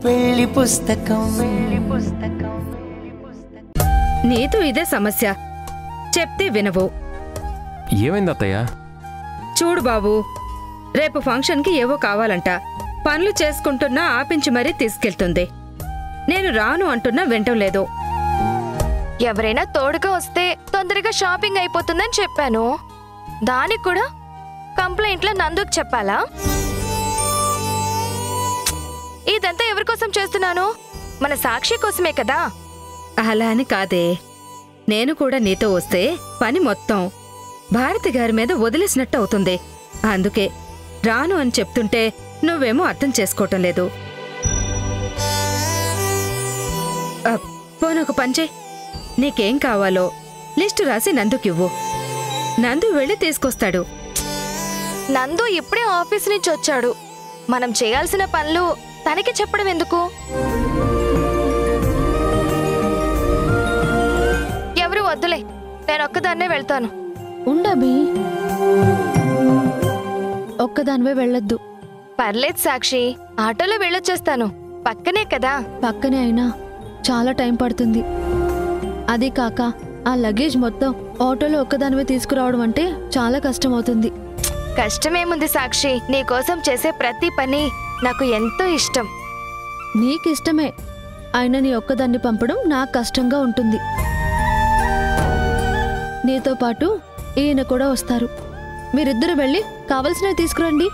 పెళ్లి పుస్తకం. నీతో ఇదే సమస్య, చెప్తే వినవు. ఏమైంది అత్తయ్య? చూడు బాబు, రేపు ఫంక్షన్కి ఏవో కావాలంట. పనులు చేసుకుంటున్నా ఆపించి మరీ తీసుకెళ్తుంది. నేను రాను అంటున్నా వింటం. ఎవరైనా తోడుగా వస్తే తొందరగా షాపింగ్ అయిపోతుందని చెప్పాను. దానికి కూడా కంప్లైంట్లో నందుకు చెప్పాలా? ఇదంతా ఎవరికోసం చేస్తున్నాను? మన సాక్షి కోసమే కదా. అలా అని కాదే, నేను కూడా నీతో వస్తే పని మొత్తం భారతి గారి మీద వదిలేసినట్టు అవుతుంది. అందుకే రాను అని చెప్తుంటే నువ్వేమో అర్థం చేసుకోవటం లేదు. పోనొక పంచే, నీకేం కావాలో లిస్టు రాసి నందుకివ్వు. నందు వెళ్ళి తీసుకొస్తాడు. నందు ఇప్పుడే ఆఫీస్ నుంచి వచ్చాడు. మనం చేయాల్సిన పనులు తనకి చెప్పడం ఎందుకు? ఎవరు వద్దులే, నేను ఒక్కదాన్నే వెళ్తాను. ఉండబీ, ఒక్కదానివే వెళ్ళొద్దు. పర్లేదు సాక్షి, ఆటోలో వెళ్ళొచ్చేస్తాను. పక్కనే కదా. పక్కనే అయినా చాలా టైం పడుతుంది. అది కాక ఆ లగేజ్ మొత్తం ఆటోలో ఒక్కదానివే తీసుకురావడం అంటే చాలా కష్టం అవుతుంది. కష్టమేముంది సాక్షి, నీకోసం చేసే ప్రతి పని నాకు ఎంతో ఇష్టం. నీకిష్టమే అయినా నీ ఒక్కదాన్ని పంపడం నాకు కష్టంగా ఉంటుంది. నీతో పాటు ఈయన కూడా వస్తారు. మీరిద్దరు వెళ్ళి కావలసినవి తీసుకురండి.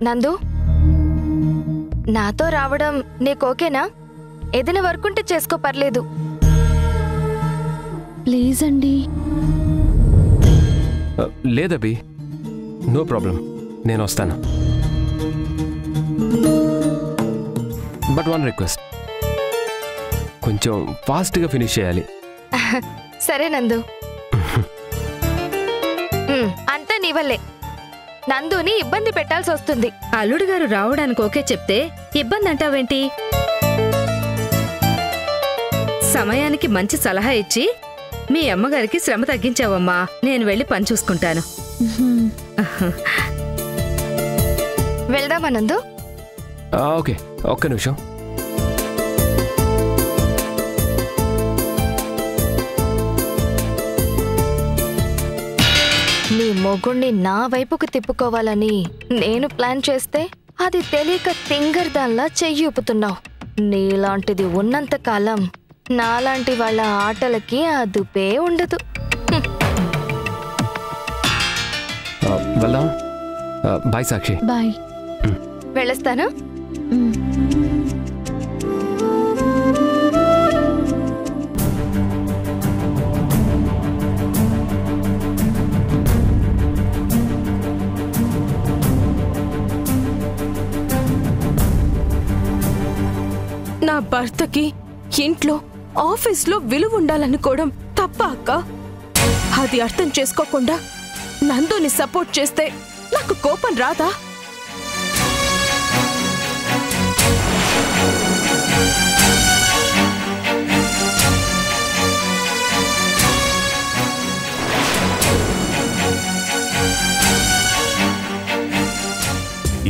నందు, నాతో రావడం నీకు ఓకేనా? ఏదైనా వర్క్ ఉంటే చేసుకో, పర్లేదు. ప్లీజ్ అండి. లేదబి, నో ప్రాబ్లం, నేను వస్తాను. బట్ వన్ రిక్వెస్ట్, కొంచెం ఫాస్ట్గా ఫినిష్ చేయాలి. సరే నందు. అంతా నీ వల్లే. నందుని ఇబ్బంది పెట్టాల్సి వస్తుంది. అల్లుడు గారు రావడానికి ఓకే చెప్తే ఇబ్బంది అంటావేంటి? సమయానికి మంచి సలహా ఇచ్చి మీ అమ్మగారికి శ్రమ తగ్గించావమ్మా. నేను వెళ్ళి పని చూసుకుంటాను. వెళ్దామా నందు? ఓకే, ఒక్క నిమిషం. నీ మొగుణ్ణి నా వైపుకు తిప్పుకోవాలని నేను ప్లాన్ చేస్తే అది తెలియక తింగర్దాన్లా చెయ్యి ఊపుతున్నావు. నీలాంటిది ఉన్నంత కాలం నాలాంటి వాళ్ళ ఆటలకి అదుపే ఉండదు. వెళ్దాం. బాయ్ సాక్షి. బాయ్. వెళ్ళొస్తాను. నా భర్తకి ఇంట్లో ఆఫీస్లో విలువ ఉండాలనుకోవడం తప్ప అక్క? అది అర్థం చేసుకోకుండా నందుని సపోర్ట్ చేస్తే నాకు కోపం రాదా?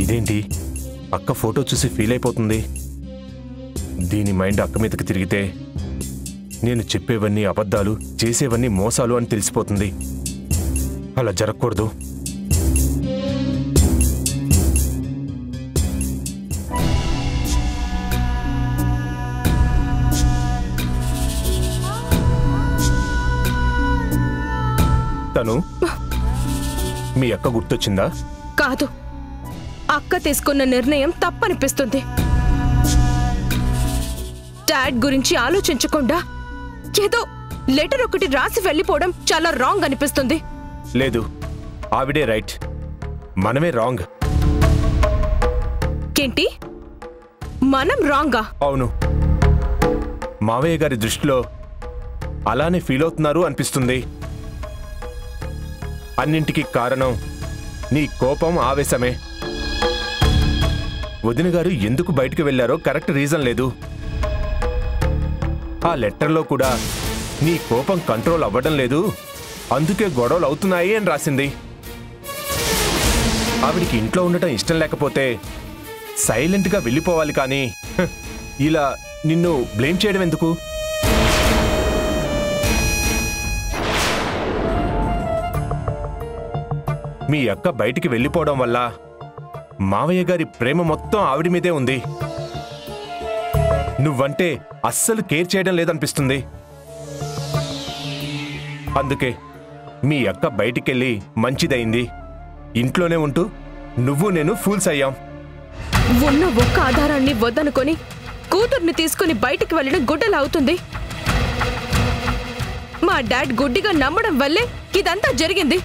ఇదేంటి, అక్క ఫోటో చూసి ఫీల్ అయిపోతుంది. దీని మైండ్ అక్క మీదకి తిరిగితే నేను చెప్పేవన్నీ అబద్ధాలు, చేసేవన్నీ మోసాలు అని తెలిసిపోతుంది. అలా జరగకూడదు. తను మీ అక్క గుర్తొచ్చిందా? కాదు, అక్క తీసుకున్న నిర్ణయం తప్పనిపిస్తుంది. డాడ్ గురించి ఆలోచించకుండా ఏదో లెటర్ ఒకటి రాసి వెళ్ళిపోవడం చాలా రాంగ్ అనిపిస్తుంది. లేదు, ఆవిడే రైట్, మనమే రాంగ్. ఏంటి, మనం రాంగా? అవును, మావయ్య గారి దృష్టిలో అలానే ఫీల్ అవుతున్నారు అనిపిస్తుంది. అన్నింటికి కారణం నీ కోపం, ఆవేశమే. వదిన గారు ఎందుకు బయటికి వెళ్లారో కరెక్ట్ రీజన్ లేదు. ఆ లెటర్లో కూడా నీ కోపం కంట్రోల్ అవ్వడం లేదు, అందుకే గొడవలు అవుతున్నాయి అని రాసింది. ఆవిడికి ఇంట్లో ఉండటం ఇష్టం లేకపోతే సైలెంట్గా వెళ్ళిపోవాలి, కానీ ఇలా నిన్ను బ్లేమ్ చేయడం ఎందుకు? మీ అక్క బయటికి వెళ్ళిపోవడం వల్ల మావయ్య గారి ప్రేమ మొత్తం ఆవిడ మీదే ఉంది. నువ్వంటే అస్సలు కేర్ చేయడం లేదనిపిస్తుంది. అందుకే మీ అక్క బయటికెళ్ళి మంచిదైంది. ఇంట్లోనే ఉంటూ నువ్వు నేను ఫూల్స్ అయ్యాం. ఉన్న ఒక్క ఆధారాన్ని వద్దనుకొని కూతుర్ని తీసుకుని బయటికి వెళ్ళడం గుడ్డలా అవుతుంది. మా డాడ్ గుడ్డిగా నమ్మడం వల్లే ఇదంతా జరిగింది.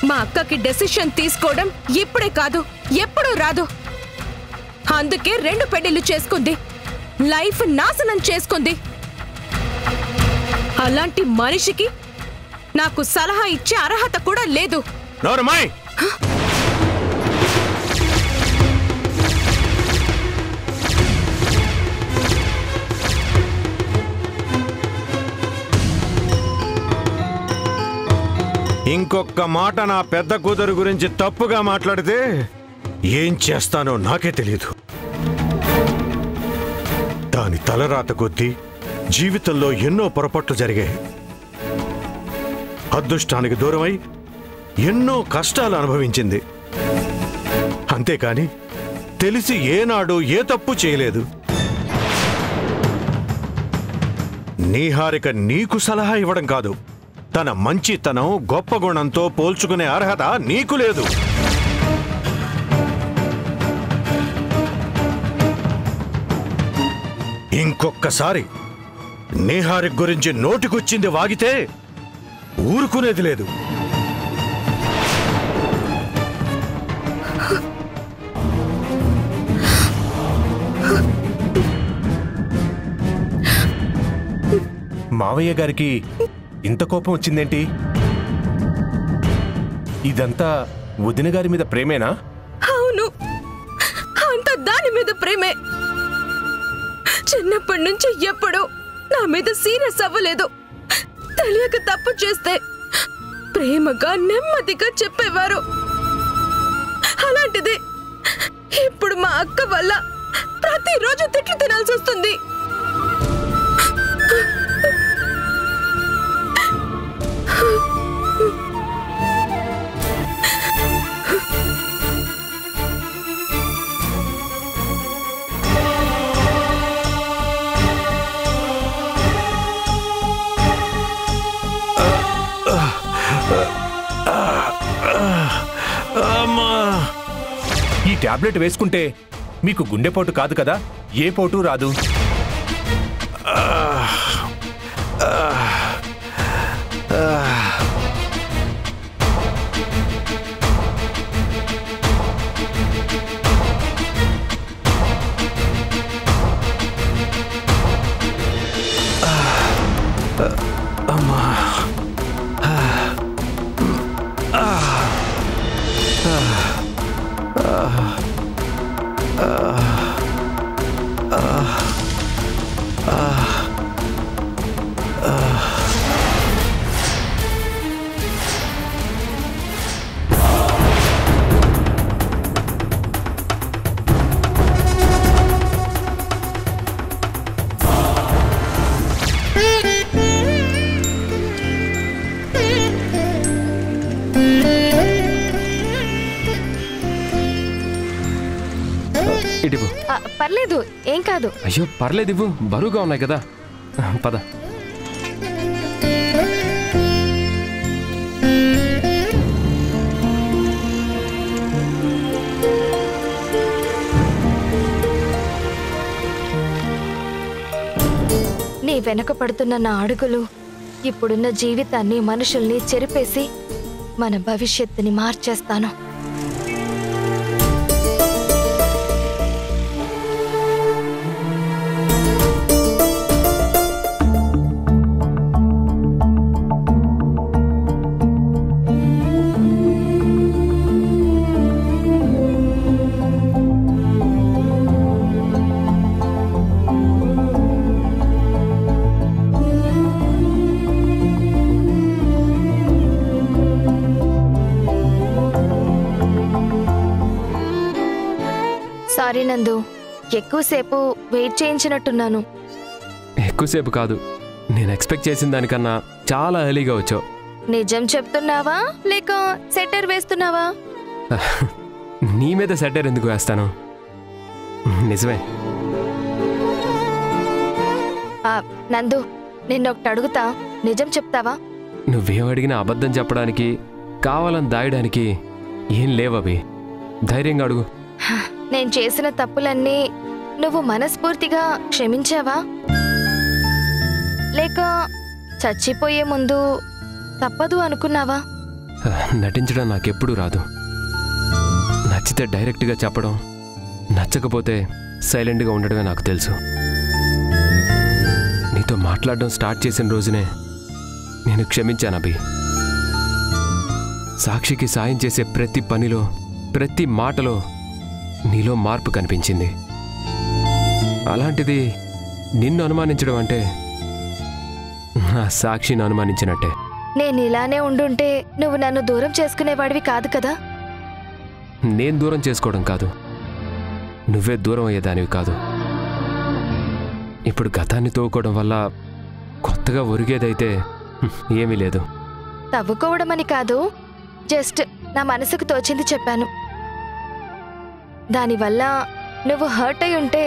మా అక్కకి డెసిషన్ తీసుకోవడం ఇప్పుడే కాదు, ఎప్పుడూ రాదు. అందుకే 2 పెళ్లిళ్ళు చేసుకుంది, లైఫ్ నాశనం చేసుకుంది. అలాంటి మనిషికి నాకు సలహా ఇచ్చే అర్హత కూడా లేదు. నోరమాయ్! ఇంకొక మాట నా పెద్ద కూతురు గురించి తప్పుగా మాట్లాడితే ఏం చేస్తానో నాకే తెలియదు. దాని తలరాత కొద్దీ జీవితంలో ఎన్నో పొరపాట్లు జరిగాయి. అదృష్టానికి దూరమై ఎన్నో కష్టాలు అనుభవించింది. అంతేకాని తెలిసి ఏనాడు ఏ తప్పు చేయలేదు. నీహారిక నీకు సలహా ఇవ్వడం కాదు, తన మంచితనం గొప్ప గుణంతో పోల్చుకునే అర్హత నీకు లేదు. ఇంకొక్కసారి నీహారిక గురించి నోటికొచ్చింది వాగితే ఊరుకునేది లేదు. మావయ్య గారికి ఇంత కోపం వచ్చిందేంటి? ఇదంతా వదిన గారి మీద ప్రేమేనా? అవును, అంత దాని మీద ప్రేమే. చిన్నప్పటి నుంచి ఎప్పుడూ నా మీద సీరియస్ అవ్వలేదు. తెలియక తప్పు చేస్తే ప్రేమగా నెమ్మదిగా చెప్పేవారు. అలాంటిది ఇప్పుడు మా అక్క వల్ల ప్రతిరోజు తిట్లు తినాల్సి వస్తుంది. ఈ టాబ్లెట్ వేసుకుంటే మీకు గుండెపోటు కాదు కదా? ఏ పోటు రాదు. ఇటు పర్లేదు, ఏం కాదు. అయ్యో పర్లేదు, ఇవ్వు, బరువుగా ఉన్నాయి కదా. పద. నీ వెనక పడుతున్న నా అడుగులు ఇప్పుడున్న జీవితాన్ని, మనుషుల్ని చెరిపేసి మన భవిష్యత్తుని మార్చేస్తాను. నందు. ఎక్కువసేపు వెయిట్ చేయించినట్టున్నాను. ఎక్కువసేపు కాదు, నేను ఎక్స్పెక్ట్ చేసిన దానికన్నా చాలా ఎర్లీగా వచ్చావు. నిజం చెప్తున్నావా లేక సెటర్ వేస్తున్నావా? నీ మీద సెటర్ ఎందుకు వేస్తాను? నిజమే. నందు, నిన్నొకటి అడుగుతా, నిజం చెప్తావా? నువ్వేం అడిగినా అబద్ధం చెప్పడానికి, కావాలని దాయడానికి ఏం లేవవి. ధైర్యంగా అడుగు. నేను చేసిన తప్పులన్నీ నువ్వు మనస్ఫూర్తిగా క్షమించావా లేక చచ్చిపోయే ముందు తప్పదు అనుకున్నావా? నటించడం నాకెప్పుడూ రాదు. నచ్చితే డైరెక్ట్గా చెప్పడం, నచ్చకపోతే సైలెంట్గా ఉండడమే నాకు తెలుసు. నీతో మాట్లాడడం స్టార్ట్ చేసిన రోజునే నేను క్షమించాను అభి. సాక్షికి సాయం చేసే ప్రతి పనిలో, ప్రతి మాటలో నీలో మార్పు కనిపించింది. అలాంటిది నిన్ను అనుమానించడం అంటే నా సాక్షిని అనుమానించినట్టే. నేను ఇలానే ఉండుంటే నువ్వు నన్ను దూరం చేసుకునేవాడివి కాదు కదా? నేను దూరం చేసుకోవడం కాదు, నువ్వే దూరం అయ్యేదానివి కాదు. ఇప్పుడు గతాన్ని తోకోవడం వల్ల కొత్తగా ఒరిగేదైతే ఏమీ లేదు. తవ్వుకోవడం అని కాదు, జస్ట్ నా మనసుకు తోచింది చెప్పాను. దానివల్ల నువ్వు హర్ట్ అయి ఉంటే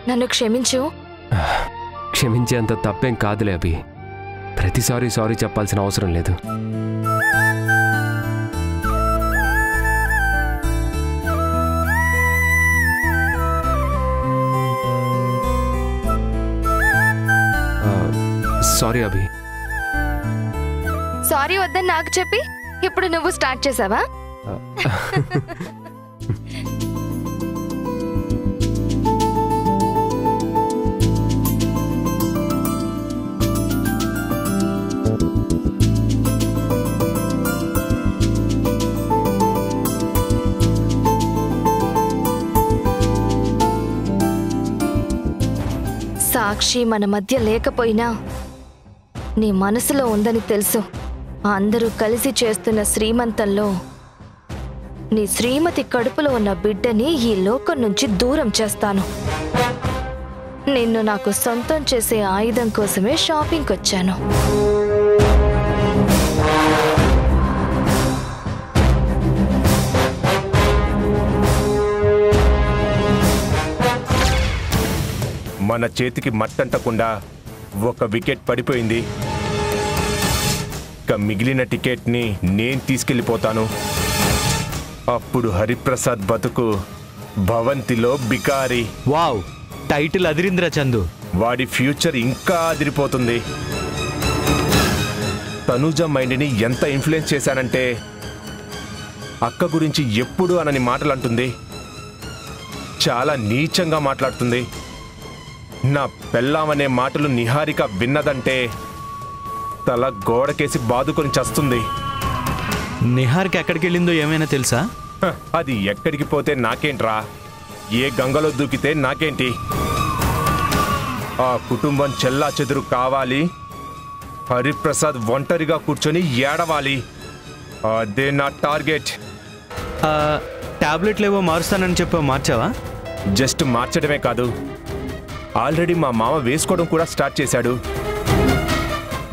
నన్ను క్షమించు. క్షమించేంత తప్పేం కాదులే అభి. ప్రతిసారి సారీ చెప్పాల్సిన అవసరం లేదు. సారీ అభి. సారీ వద్దని నాకు చెప్పి ఇప్పుడు నువ్వు స్టార్ట్ చేసావా? సాక్షి మన మధ్య లేకపోయినా నీ మనసులో ఉందని తెలుసు. అందరూ కలిసి చేస్తున్న శ్రీమంతంలో నీ శ్రీమతి కడుపులో ఉన్న బిడ్డని ఈ లోకం నుంచి దూరం చేస్తాను. నిన్ను నాకు సొంతం చేసే ఆయుధం కోసమే షాపింగ్కి వచ్చాను. మన చేతికి మట్టంటకుండా ఒక వికెట్ పడిపోయింది. ఇక మిగిలిన టికెట్ని నేను తీసుకెళ్ళిపోతాను. అప్పుడు హరిప్రసాద్ బతుకు భవంతిలో బికారి. వావ్, టైటిల్ అదిరింద్ర చందు. వాడి ఫ్యూచర్ ఇంకా అదిరిపోతుంది. తనూజ మైండ్ని ఎంత ఇన్ఫ్లుయెన్స్ చేశానంటే అక్క గురించి ఎప్పుడు అనని మాటలు అంటుంది. చాలా నీచంగా మాట్లాడుతుంది. నా పెళ్ళామనే మాటలు నిహారిక విన్నదంటే తల గోడకేసి బాదుకొని చస్తుంది. నిహార్కి ఎక్కడికి వెళ్ళిందో ఏమైనా తెలుసా? అది ఎక్కడికి పోతే నాకేంట్రా? ఏ గంగలో దూకితే నాకేంటి? ఆ కుటుంబం చెల్లా చెదురు కావాలి. హరిప్రసాద్ ఒంటరిగా కూర్చొని ఏడవాలి. అదే నా టార్గెట్. టాబ్లెట్లు ఏవో మారుస్తానని చెప్పి మార్చావా? జస్ట్ మార్చడమే కాదు, ఆల్రెడీ మా మామ వేసుకోవడం కూడా స్టార్ట్ చేశాడు.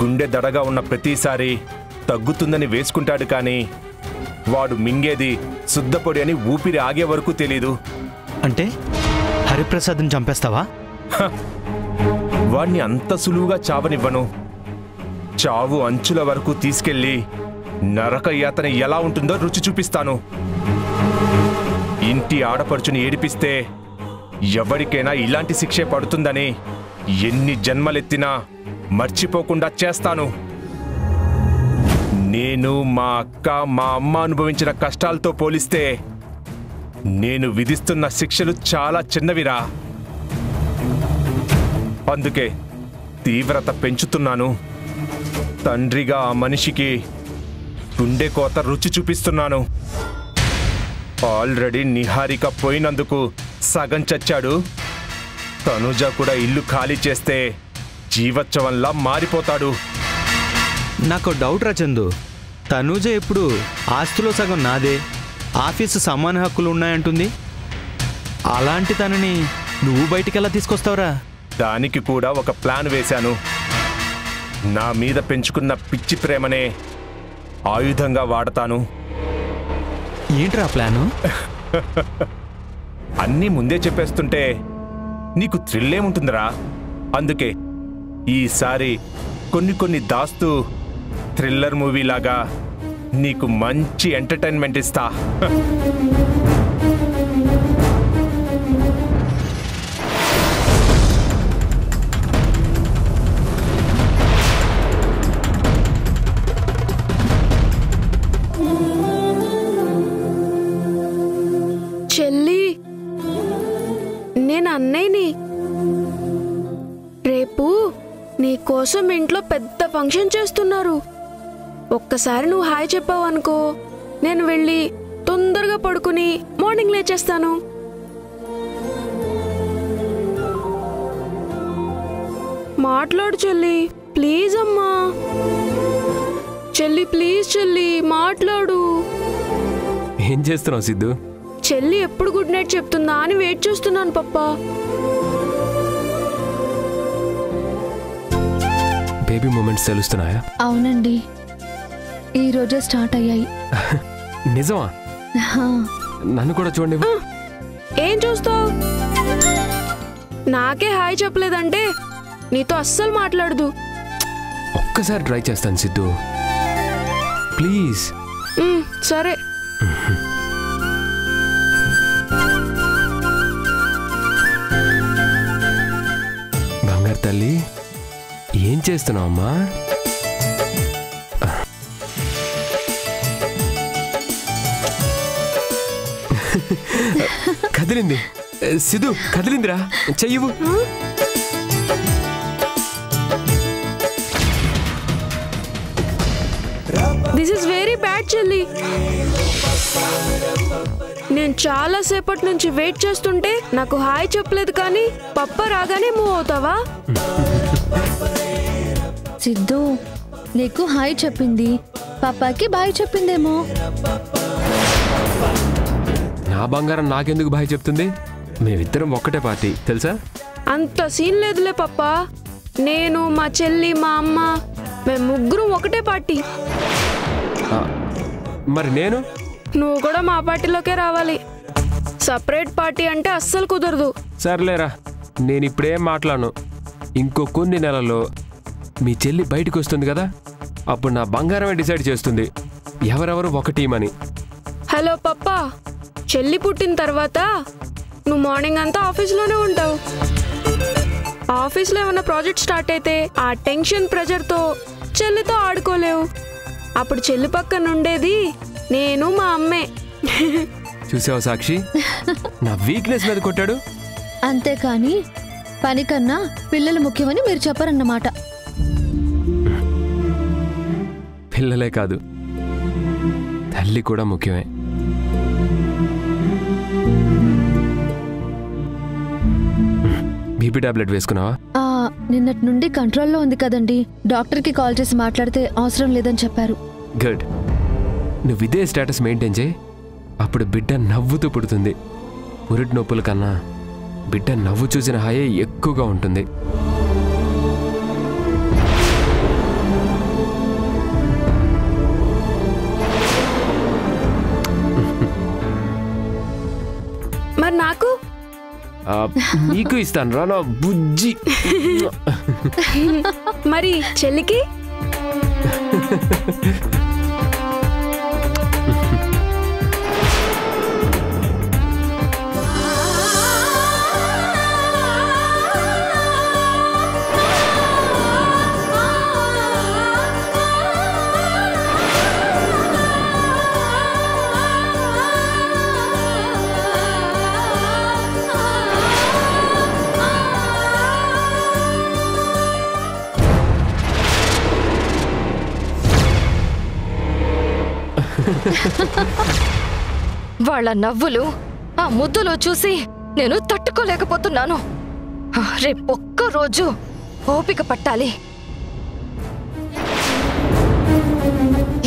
గుండె దడగా ఉన్న ప్రతిసారి తగ్గుతుందని వేసుకుంటాడు, కానీ వాడు మింగేది శుద్ధపొడి అని ఊపిరి ఆగే వరకు తెలీదు. అంటే హరిప్రసాద్ని చంపేస్తావా? వాణ్ణి అంత సులువుగా చావనివ్వను. చావు అంచుల వరకు తీసుకెళ్లి నరక యాతన ఎలా ఉంటుందో రుచి చూపిస్తాను. ఇంటి ఆడపడుచుని ఏడిపిస్తే ఎవరికైనా ఇలాంటి శిక్షే పడుతుందని ఎన్ని జన్మలెత్తినా మర్చిపోకుండా చేస్తాను. నేను, మా అక్క, మా అమ్మ అనుభవించిన కష్టాలతో పోలిస్తే నేను విధిస్తున్న శిక్షలు చాలా చిన్నవిరా. అందుకే తీవ్రత పెంచుతున్నాను. తండ్రిగా ఆ మనిషికి గుండె కోత రుచి చూపిస్తున్నాను. ఆల్రెడీ నిహారిక పోయినందుకు సగం చచ్చాడు. తనుజ కూడా ఇల్లు ఖాళీ చేస్తే జీవోత్సవంలా మారిపోతాడు. నాకు డౌట్ రా చందు. తనూజ ఎప్పుడు ఆస్తిలో సగం నాదే, ఆఫీసు సమాన హక్కులు ఉన్నాయంటుంది. అలాంటి తనని నువ్వు బయటికి ఎలా తీసుకొస్తావురా? దానికి కూడా ఒక ప్లాన్ వేశాను. నా మీద పెంచుకున్న పిచ్చి ప్రేమనే ఆయుధంగా వాడతాను. ఏంట్రా ప్లాను? అన్నీ ముందే చెప్పేస్తుంటే నీకు థ్రిల్లేముంటుందిరా. అందుకే ఈసారి కొన్ని దాస్తూ థ్రిల్లర్ మూవీలాగా నీకు మంచి ఎంటర్టైన్మెంట్ ఇస్తా. చెల్లి, నేను అన్నయ్యని. రేపు నీకోసం ఇంట్లో పెద్ద ఫంక్షన్ చేస్తున్నారు. ఒక్కసారి నువ్వు హాయ్ చెప్పావు అనుకో, నేను వెళ్ళి తొందరగా పడుకుని మార్నింగ్ లేచేస్తాను. మాట్లాడు చెల్లి, ప్లీజ్ అమ్మా. చెల్లి ప్లీజ్ చెల్లి మాట్లాడు. ఏం చేస్తున్నావు సిద్ధు? చెల్లి ఎప్పుడు గుడ్ నైట్ చెప్తుందా అని వెయిట్ చేస్తున్నాను పప్పా. Baby movements తెలుస్తున్నాయా? అవునండి, ఈ రోజే స్టార్ట్ అయ్యాయి. నిజమా? హా. నన్ను కూడా చూడండి. ఏం చూస్తావు? నాకే హాయ్ చెప్పలేదంటే నీతో అస్సలు మాట్లాడదు. ఒక్కసారి ట్రై చేస్తాను సిద్ధు, ప్లీజ్. సరే. బంగారు తల్లి, ఏం చేస్తున్నావు అమ్మా? కదిలింది సిద్ధు, కదిలిందిరా. చెయ్యవు. దిస్ ఇస్ వెరీ బ్యాడ్ చెల్లి. నేను చాలా సేపటి నుంచి వెయిట్ చేస్తుంటే నాకు హాయ్ చెప్పలేదు, కానీ పప్ప రాగానే మూవ్ అవుతావా? సిద్ధు, నీకు హాయ్ చెప్పింది, పాపాకి బాయ్ చెప్పిందేమో. నా బంగారం నాకెందుకు బాయ్ చెప్తుంది? మేమిద్దరం ఒక్కటే పార్టీ తెలుసా? అంత సీన్ లేదులే పప్ప. నేను, మా చెల్లి, మా అమ్మ, మేము ముగ్గురం ఒకటే పార్టీ. మరి నేను? నువ్వు కూడా మా పార్టీలోకే రావాలి. సపరేట్ పార్టీ అంటే అస్సలు కుదరదు. సర్లేరా, నేను ఇప్పుడేం మాట్లాడను. ఇంకో కొన్ని నెలల్లో మీ చెల్లి బయటకు వస్తుంది కదా, అప్పుడు నా బంగారమే డిసైడ్ చేస్తుంది ఎవరెవరు ఒక టీం అని. హలో పప్పా, చెల్లి పుట్టిన తర్వాత నువ్వు మార్నింగ్ అంతా ఆఫీస్లోనే ఉంటావు. ఆఫీస్లో ఏమైనా ప్రాజెక్ట్ స్టార్ట్ అయితే ఆ టెన్షన్ ప్రెజర్తో చెల్లితో ఆడుకోలేవు. అప్పుడు చెల్లి పక్కన ఉండేది నేను, మా అమ్మే. చూసావా సాక్షి, నా వీక్నెస్ మీద కొట్టాడు. అంతేకాని పని కన్నా పిల్లలు ముఖ్యమని మీరు చెప్పరన్నమాట. పిల్లలే కాదు, తల్లి కూడా ముఖ్యమే. బీపీ టాబ్లెట్ వేసుకున్నావా? నిన్నటి నుండి కంట్రోల్లో ఉంది కదండి. డాక్టర్కి కాల్ చేసి మాట్లాడితే అవసరం లేదని చెప్పారు. గుడ్. నువ్వు ఇదే స్టేటస్ మెయింటైన్ చేయి, అప్పుడు బిడ్డ నవ్వుతూ పుడుతుంది. పురిటి నొప్పుల కన్నా బిడ్డ నవ్వు చూసిన హాయే ఎక్కువగా ఉంటుంది. మరి నాకు? నీకు ఇస్తాను రా నా బుజ్జి. మరి చెల్లికి? వాళ్ళ నవ్వులు, ఆ ముద్దులు చూసి నేను తట్టుకోలేకపోతున్నాను. రేపొక్క రోజు ఓపిక పట్టాలి.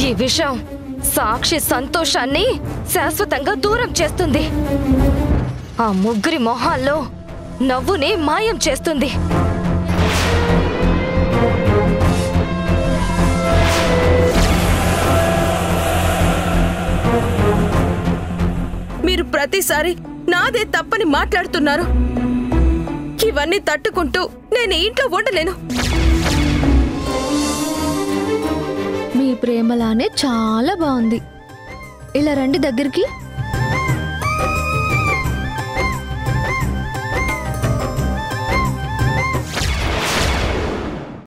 ఈ విషయం సాక్షి సంతోషాన్ని శాశ్వతంగా దూరం చేస్తుంది. ఆ ముగ్గురి మొహాల్లో నవ్వుని మాయం చేస్తుంది. మీరు ప్రతిసారి నాదే తప్పని మాట్లాడుతున్నారు. ఇవన్నీ తట్టుకుంటూ నేను ఇంట్లో ఉండలేను. మీ ప్రేమలానే చాలా బాగుంది. ఇలా రండి దగ్గరికి.